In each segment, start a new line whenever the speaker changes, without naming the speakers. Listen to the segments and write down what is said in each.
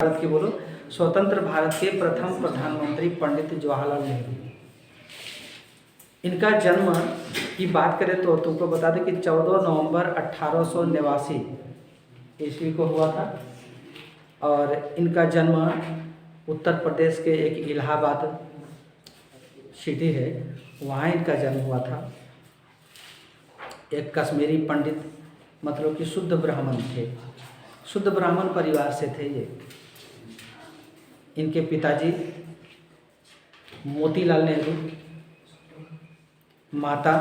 भारत के बोलो, स्वतंत्र भारत के प्रथम प्रधानमंत्री पंडित जवाहरलाल नेहरू। इनका जन्म की बात करें तो तुमको बता दें कि 14 नवंबर 1889 ईस्वी को हुआ था। और इनका जन्म उत्तर प्रदेश के एक इलाहाबाद सिटी है, वहाँ इनका जन्म हुआ था। एक कश्मीरी पंडित, मतलब कि शुद्ध ब्राह्मण थे, शुद्ध ब्राह्मण परिवार से थे ये। इनके पिताजी मोतीलाल नेहरू, माता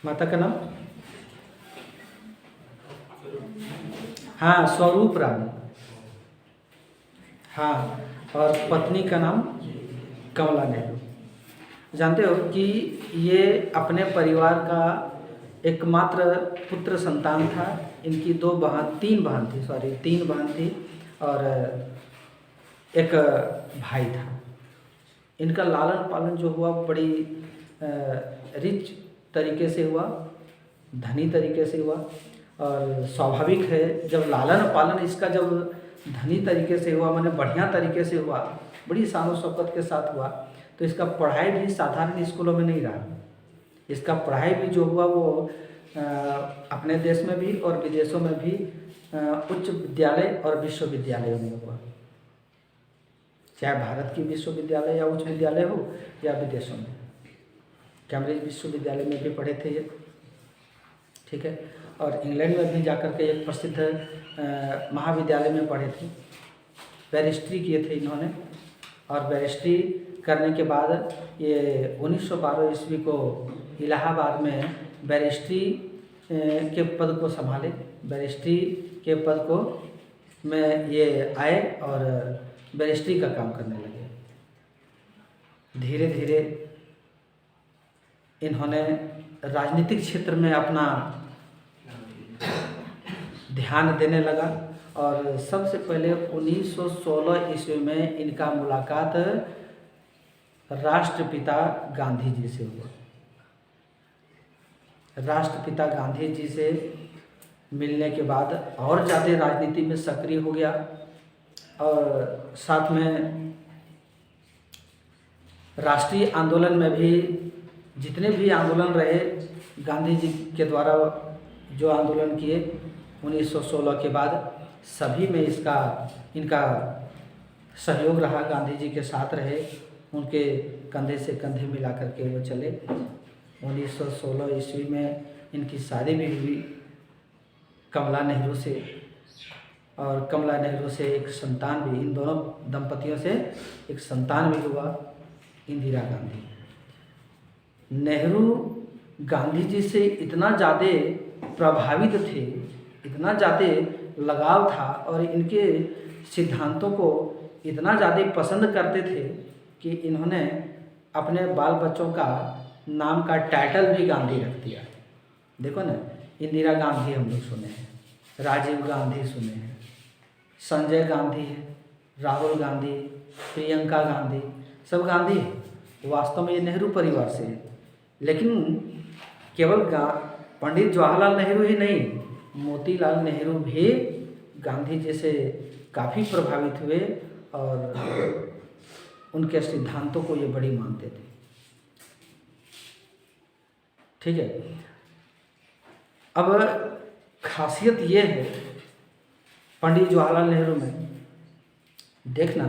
का नाम हाँ स्वरूप रानी, हाँ, और पत्नी का नाम कमला नेहरू। जानते हो कि ये अपने परिवार का एकमात्र पुत्र संतान था। इनकी तीन बहन थी और एक भाई था। इनका लालन पालन जो हुआ बड़ी रिच तरीके से हुआ, धनी तरीके से हुआ। और स्वाभाविक है जब लालन पालन इसका जब धनी तरीके से हुआ, माने बढ़िया तरीके से हुआ, बड़ी शान शौकत के साथ हुआ, तो इसका पढ़ाई भी साधारण स्कूलों में नहीं रहा। इसका पढ़ाई भी जो हुआ वो अपने देश में भी और विदेशों में भी उच्च विद्यालय और विश्वविद्यालयों में हुआ। चाहे भारत की विश्वविद्यालय या उच्च विद्यालय हो या विदेशों में। कैम्ब्रिज विश्वविद्यालय में भी पढ़े थे ये, ठीक है। और इंग्लैंड में भी जाकर के एक प्रसिद्ध महाविद्यालय में पढ़े थे। बैरिस्ट्री किए थे इन्होंने, और बैरिस्ट्री करने के बाद ये 1912 ईस्वी को इलाहाबाद में बैरिस्ट्री के पद को संभाले। बैरिस्ट्री के पद को में ये आए और बैरिस्ट्री का काम करने लगे। धीरे धीरे इन्होंने राजनीतिक क्षेत्र में अपना ध्यान देने लगा। और सबसे पहले 1916 ईस्वी में इनका मुलाकात राष्ट्रपिता गांधी जी से हुआ। राष्ट्रपिता गांधी जी से मिलने के बाद और ज़्यादा राजनीति में सक्रिय हो गया। और साथ में राष्ट्रीय आंदोलन में भी जितने भी आंदोलन रहे गांधी जी के द्वारा जो आंदोलन किए 1916 के बाद, सभी में इनका सहयोग रहा। गांधी जी के साथ रहे, उनके कंधे से कंधे मिला करके वो चले। 1916 ईस्वी में इनकी शादी भी हुई कमला नेहरू से, और कमला नेहरू से एक संतान भी, इन दोनों दंपतियों से एक संतान भी हुआ, इंदिरा गांधी। नेहरू गांधी जी से इतना ज़्यादा प्रभावित थे, इतना ज़्यादा लगाव था, और इनके सिद्धांतों को इतना ज़्यादा पसंद करते थे कि इन्होंने अपने बाल बच्चों का नाम का टाइटल भी गांधी रख दिया। देखो ना, इंदिरा गांधी हम लोग सुने हैं, राजीव गांधी सुने हैं, संजय गांधी है, राहुल गांधी, प्रियंका गांधी, सब गांधी है। वास्तव में ये नेहरू परिवार से है। लेकिन केवल पंडित जवाहरलाल नेहरू ही नहीं, मोतीलाल नेहरू भी गांधी जी से काफ़ी प्रभावित हुए और उनके सिद्धांतों को ये बड़ी मानते थे, ठीक है। अब खासियत ये है पंडित जवाहरलाल नेहरू में, देखना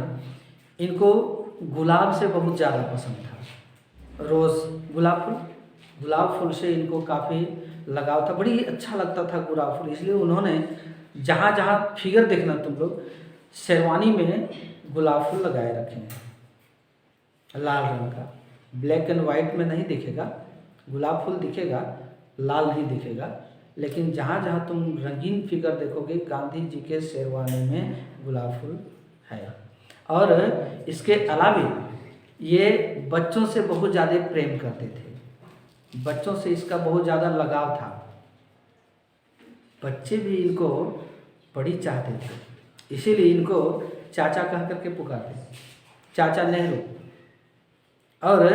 इनको गुलाब से बहुत ज़्यादा पसंद था। रोज़ गुलाब फूल से इनको काफ़ी लगाव था, बड़ी अच्छा लगता था गुलाब फूल। इसलिए उन्होंने जहाँ जहाँ फिगर देखना तुम लोग, शेरवानी में गुलाब फूल लगाए रखे हैं, लाल रंग का। ब्लैक एंड वाइट में नहीं दिखेगा, गुलाब फूल दिखेगा, लाल नहीं दिखेगा। लेकिन जहाँ जहाँ तुम रंगीन फिगर देखोगे, गांधी जी के शेरवानी में गुलाब फूल है। और इसके अलावा ये बच्चों से बहुत ज़्यादा प्रेम करते थे, बच्चों से इसका बहुत ज़्यादा लगाव था। बच्चे भी इनको बड़ी चाहते थे, इसीलिए इनको चाचा कह करके पुकारते, चाचा नेहरू। और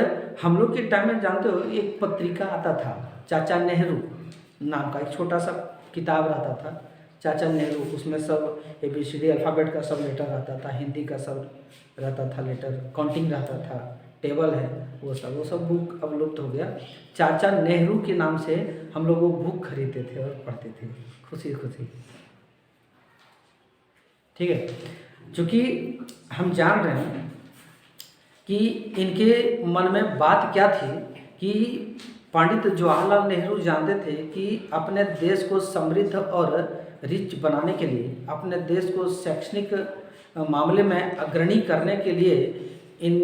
हम लोग के टाइम में जानते हो एक पत्रिका आता था, चाचा नेहरू नाम का एक छोटा सा किताब रहता था, चाचा नेहरू, उसमें सब ABCD अल्फ़ाबेट का सब लेटर रहता था, हिंदी का सब रहता था लेटर, काउंटिंग रहता था, टेबल है, वो सब बुक अब लुप्त हो गया। चाचा नेहरू के नाम से हम लोग वो बुक खरीदते थे और पढ़ते थे खुशी खुशी। ठीक है, चूँकि हम जान रहे हैं कि इनके मन में बात क्या थी कि पंडित जवाहरलाल नेहरू जानते थे कि अपने देश को समृद्ध और रिच बनाने के लिए, अपने देश को शैक्षणिक मामले में अग्रणी करने के लिए इन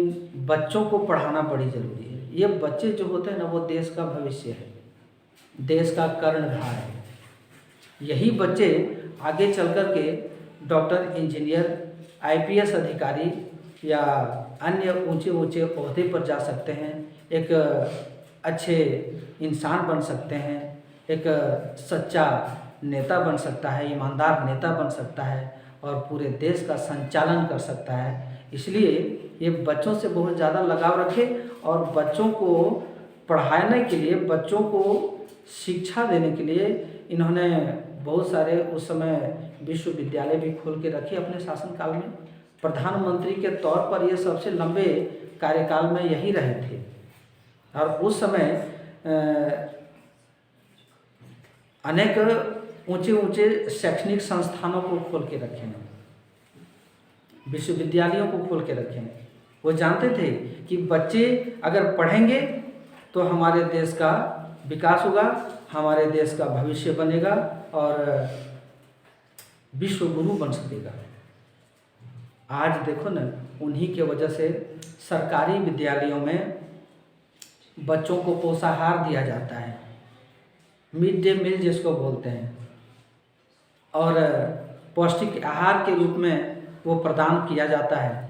बच्चों को पढ़ाना बड़ी ज़रूरी है। ये बच्चे जो होते हैं ना, वो देश का भविष्य है, देश का कर्णधार है। यही बच्चे आगे चल कर के डॉक्टर, इंजीनियर, IPS अधिकारी या अन्य ऊंचे ऊंचे ओहदे पर जा सकते हैं, एक अच्छे इंसान बन सकते हैं, एक सच्चा नेता बन सकता है, ईमानदार नेता बन सकता है और पूरे देश का संचालन कर सकता है। इसलिए ये बच्चों से बहुत ज़्यादा लगाव रखें और बच्चों को पढ़ाने के लिए, बच्चों को शिक्षा देने के लिए इन्होंने बहुत सारे उस समय विश्वविद्यालय भी खोल के रखे अपने शासनकाल में। प्रधानमंत्री के तौर पर ये सबसे लंबे कार्यकाल में यही रहे थे और उस समय अनेक ऊंचे ऊंचे शैक्षणिक संस्थानों को खोल के रखे हैं, विश्वविद्यालयों को खोल के रखे हैं। वो जानते थे कि बच्चे अगर पढ़ेंगे तो हमारे देश का विकास होगा, हमारे देश का भविष्य बनेगा और विश्व गुरु बन सकेगा। आज देखो ना, उन्हीं के वजह से सरकारी विद्यालयों में बच्चों को पोषाहार दिया जाता है, मिड डे मील जिसको बोलते हैं, और पौष्टिक आहार के रूप में वो प्रदान किया जाता है।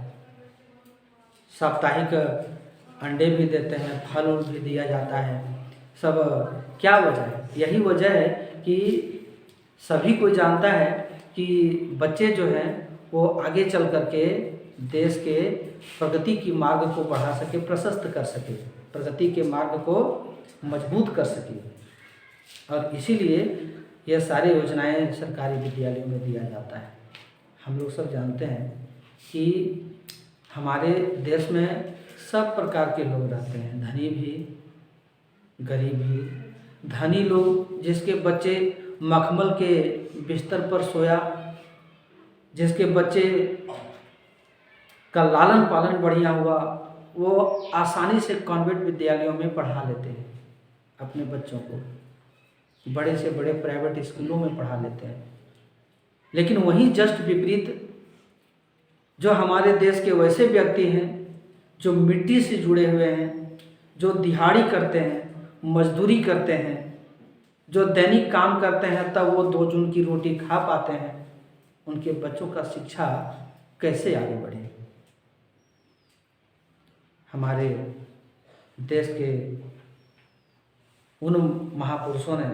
साप्ताहिक अंडे भी देते हैं, फल भी दिया जाता है। सब क्या वजह है? यही वजह है कि सभी को जानता है कि बच्चे जो हैं वो आगे चल करके देश के प्रगति की मार्ग को बढ़ा सके, प्रशस्त कर सके, प्रगति के मार्ग को मजबूत कर सके। और इसीलिए यह सारी योजनाएं सरकारी विद्यालयों में दिया जाता है। हम लोग सब जानते हैं कि हमारे देश में सब प्रकार के लोग रहते हैं, धनी भी, गरीब भी। धनी लोग जिसके बच्चे मखमल के बिस्तर पर सोया, जिसके बच्चे का लालन पालन बढ़िया हुआ, वो आसानी से कॉन्वेंट विद्यालयों में पढ़ा लेते हैं अपने बच्चों को, बड़े से बड़े प्राइवेट स्कूलों में पढ़ा लेते हैं। लेकिन वहीं जस्ट विपरीत जो हमारे देश के वैसे व्यक्ति हैं जो मिट्टी से जुड़े हुए हैं, जो दिहाड़ी करते हैं, मजदूरी करते हैं, जो दैनिक काम करते हैं तब वो 2 जून की रोटी खा पाते हैं, उनके बच्चों का शिक्षा कैसे आगे बढ़े? हमारे देश के उन महापुरुषों ने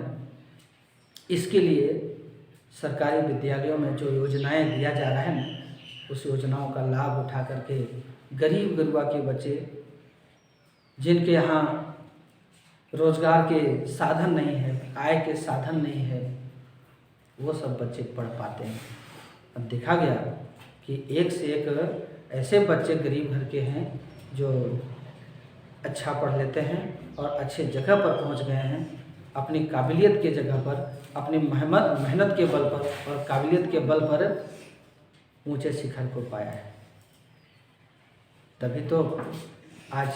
इसके लिए सरकारी विद्यालयों में जो योजनाएं दिया जा रहा है ना, उस योजनाओं का लाभ उठा करके गरीब गुरबा के बच्चे, जिनके यहाँ रोजगार के साधन नहीं है, आय के साधन नहीं है, वो सब बच्चे पढ़ पाते हैं। अब देखा गया कि एक से एक ऐसे बच्चे गरीब घर के हैं जो अच्छा पढ़ लेते हैं और अच्छे जगह पर पहुंच गए हैं, अपनी काबिलियत के जगह पर, अपनी मेहनत के बल पर और काबिलियत के बल पर ऊंचे शिखर को पाया है। तभी तो आज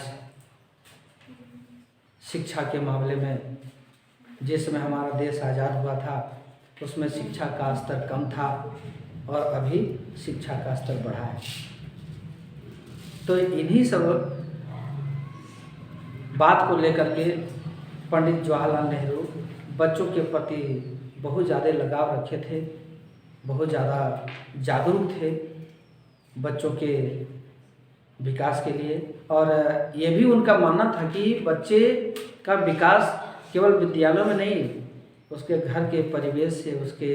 शिक्षा के मामले में, जिस समय हमारा देश आज़ाद हुआ था उसमें शिक्षा का स्तर कम था और अभी शिक्षा का स्तर बढ़ा है। तो इन्हीं सब बात को लेकर के पंडित जवाहरलाल नेहरू बच्चों के प्रति बहुत ज़्यादा लगाव रखे थे, बहुत ज़्यादा जागरूक थे बच्चों के विकास के लिए। और ये भी उनका मानना था कि बच्चे का विकास केवल विद्यालयों में नहीं, उसके घर के परिवेश से, उसके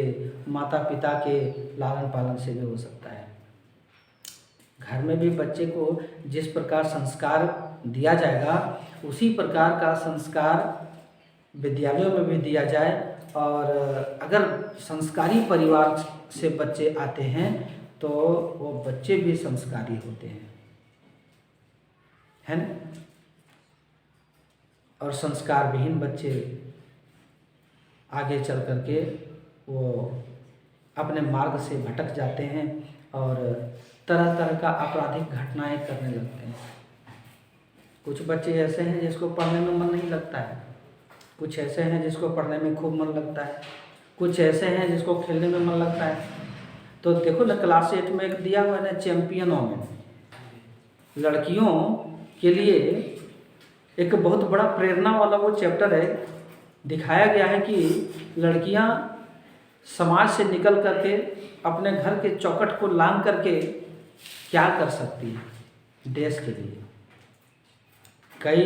माता पिता के लालन पालन से भी हो सकता है। घर में भी बच्चे को जिस प्रकार संस्कार दिया जाएगा, उसी प्रकार का संस्कार विद्यालयों में भी दिया जाए और अगर संस्कारी परिवार से बच्चे आते हैं तो वो बच्चे भी संस्कारी होते हैं, है ना। और संस्कार विहीन बच्चे आगे चल करके वो अपने मार्ग से भटक जाते हैं और तरह तरह का आपराधिक घटनाएं करने लगते हैं। कुछ बच्चे ऐसे हैं जिसको पढ़ने में मन नहीं लगता है, कुछ ऐसे हैं जिसको पढ़ने में खूब मन लगता है, कुछ ऐसे हैं जिसको खेलने में मन लगता है। तो देखो ना, क्लास 8 में एक दिया हुआ है ना, चैंपियन वोमेन, लड़कियों के लिए एक बहुत बड़ा प्रेरणा वाला वो चैप्टर है। दिखाया गया है कि लड़कियां समाज से निकल करके अपने घर के चौखट को लांघ करके क्या कर सकती है देश के लिए। कई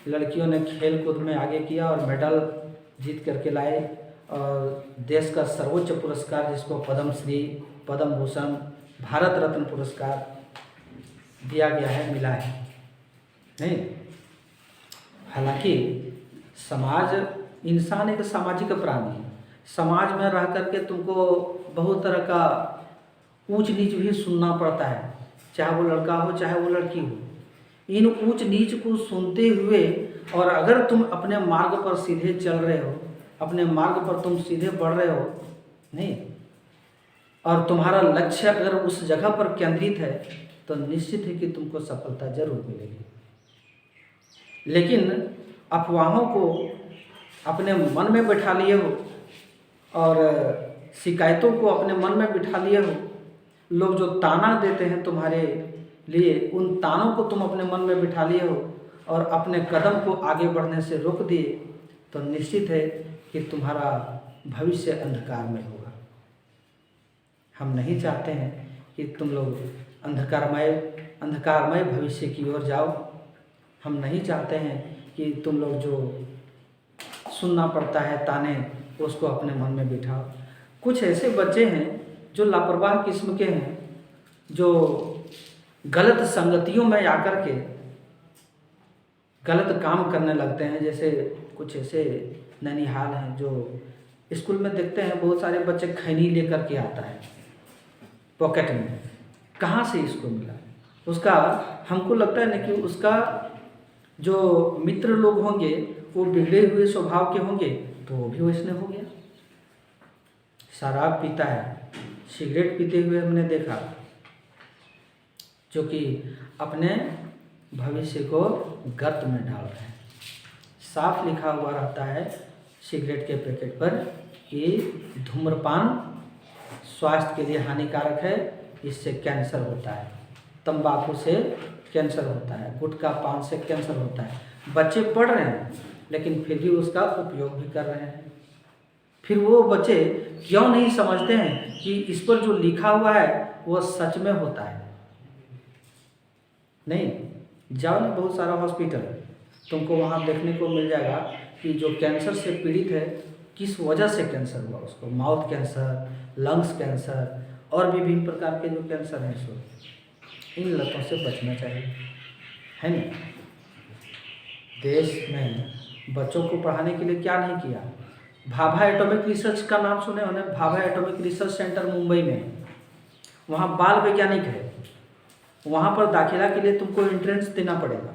लड़कियों ने खेल कूद में आगे किया और मेडल जीत करके लाए, और देश का सर्वोच्च पुरस्कार जिसको पद्मश्री, पद्म भूषण, भारत रत्न पुरस्कार दिया गया है, मिला है नहीं। हालांकि समाज, इंसान एक सामाजिक प्राणी है। समाज में रह करके तुमको बहुत तरह का ऊंच नीच भी सुनना पड़ता है, चाहे वो लड़का हो चाहे वो लड़की हो। इन ऊंच नीच को सुनते हुए, और अगर तुम अपने मार्ग पर सीधे चल रहे हो, अपने मार्ग पर तुम सीधे बढ़ रहे हो नहीं, और तुम्हारा लक्ष्य अगर उस जगह पर केंद्रित है तो निश्चित है कि तुमको सफलता जरूर मिलेगी। लेकिन अफवाहों को अपने मन में बिठा लिए हो और शिकायतों को अपने मन में बिठा लिए हो, लोग जो ताना देते हैं तुम्हारे लिए, उन तानों को तुम अपने मन में बिठा लिए हो और अपने कदम को आगे बढ़ने से रोक दिए, तो निश्चित है कि तुम्हारा भविष्य अंधकार में होगा। हम नहीं चाहते हैं कि तुम लोग अंधकारमय भविष्य की ओर जाओ। हम नहीं चाहते हैं कि तुम लोग जो सुनना पड़ता है ताने, उसको अपने मन में बिठाओ। कुछ ऐसे बच्चे हैं जो लापरवाह किस्म के हैं, जो गलत संगतियों में आकर के गलत काम करने लगते हैं। जैसे कुछ ऐसे ननिहाल हैं जो स्कूल में देखते हैं बहुत सारे बच्चे खैनी लेकर के आता है पॉकेट में। कहाँ से इसको मिला? उसका, हमको लगता है ना कि उसका जो मित्र लोग होंगे वो बिगड़े हुए स्वभाव के होंगे, तो वो भी वैसने हो गया। शराब पीता है, सिगरेट पीते हुए हमने देखा, जो कि अपने भविष्य को गर्त में डाल रहे हैं। साफ लिखा हुआ रहता है सिगरेट के पैकेट पर कि धूम्रपान स्वास्थ्य के लिए हानिकारक है, इससे कैंसर होता है, तंबाकू से कैंसर होता है, गुटखा पान से कैंसर होता है। बच्चे पढ़ रहे हैं लेकिन फिर भी उसका उपयोग भी कर रहे हैं। फिर वो बच्चे क्यों नहीं समझते हैं कि इस पर जो लिखा हुआ है वो सच में होता है? नहीं, जाओ ना बहुत सारा हॉस्पिटल, तुमको वहाँ देखने को मिल जाएगा कि जो कैंसर से पीड़ित है, किस वजह से कैंसर हुआ उसको, माउथ कैंसर, लंग्स कैंसर और भी विभिन्न प्रकार के जो कैंसर हैं, सो इन लतों से बचना चाहिए, है ना। देश में बच्चों को पढ़ाने के लिए क्या नहीं किया। भाभा एटॉमिक रिसर्च का नाम सुने होंगे, Bhabha atomic research centre Mumbai में, वहाँ बाल वैज्ञानिक है। वहाँ पर दाखिला के लिए तुमको एंट्रेंस देना पड़ेगा।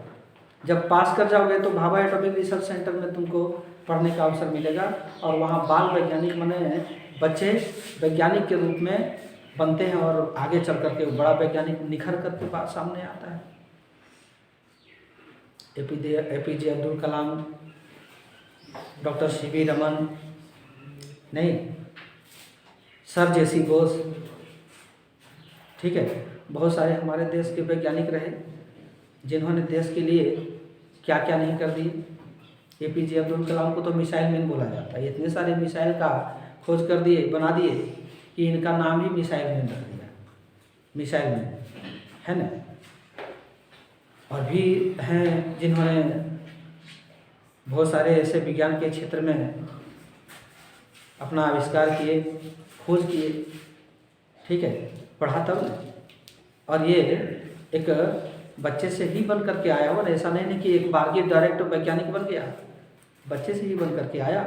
जब पास कर जाओगे तो भाभा एटॉमिक रिसर्च सेंटर में तुमको पढ़ने का अवसर मिलेगा, और वहाँ बाल वैज्ञानिक माने बच्चे वैज्ञानिक के रूप में बनते हैं और आगे चल करके बड़ा वैज्ञानिक निखर करके बात सामने आता है। APJ Abdul Kalam, doctor CV Raman, नहीं, सर जेसी बोस, ठीक है, बहुत सारे हमारे देश के वैज्ञानिक रहे जिन्होंने देश के लिए क्या क्या नहीं कर दी। एपीजे अब्दुल कलाम को तो मिसाइल मैन बोला जाता है। इतने सारे मिसाइल का खोज कर दिए, बना दिए कि इनका नाम ही मिसाइल मैन रख दिया, मिसाइल मैन, है ना। और भी हैं जिन्होंने बहुत सारे ऐसे विज्ञान के क्षेत्र में अपना आविष्कार किए, खोज किए, ठीक है, पढ़ा तब। और ये एक बच्चे से ही बन करके आया हो, ऐसा नहीं है कि एक बार के डायरेक्ट वैज्ञानिक बन गया, बच्चे से ही बन करके आया।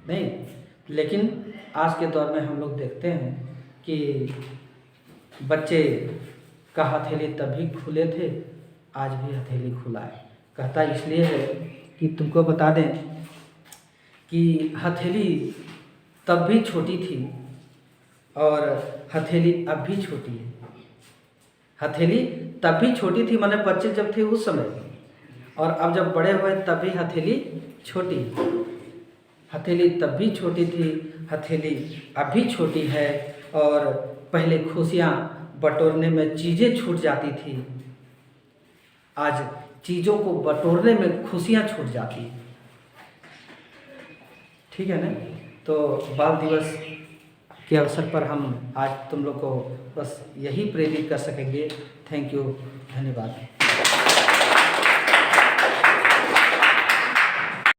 नहीं, लेकिन आज के दौर में हम लोग देखते हैं कि बच्चे का हथेली तभी खुले थे, आज भी हथेली खुला है। कहता इसलिए है कि तुमको बता दें कि हथेली तब भी छोटी थी और हथेली अब भी छोटी है। हथेली तब भी छोटी थी, माने बच्चे जब थे उस समय, और अब जब बड़े हुए तब भी हथेली छोटी। हथेली तब भी छोटी थी, हथेली अब भी छोटी है। और पहले खुशियाँ बटोरने में चीज़ें छूट जाती थी, आज चीज़ों को बटोरने में खुशियाँ छूट जाती हैं। ठीक है ना? तो बाल दिवस के अवसर पर हम आज तुम लोग को बस यही प्रेरित कर सकेंगे। थैंक यू, धन्यवाद।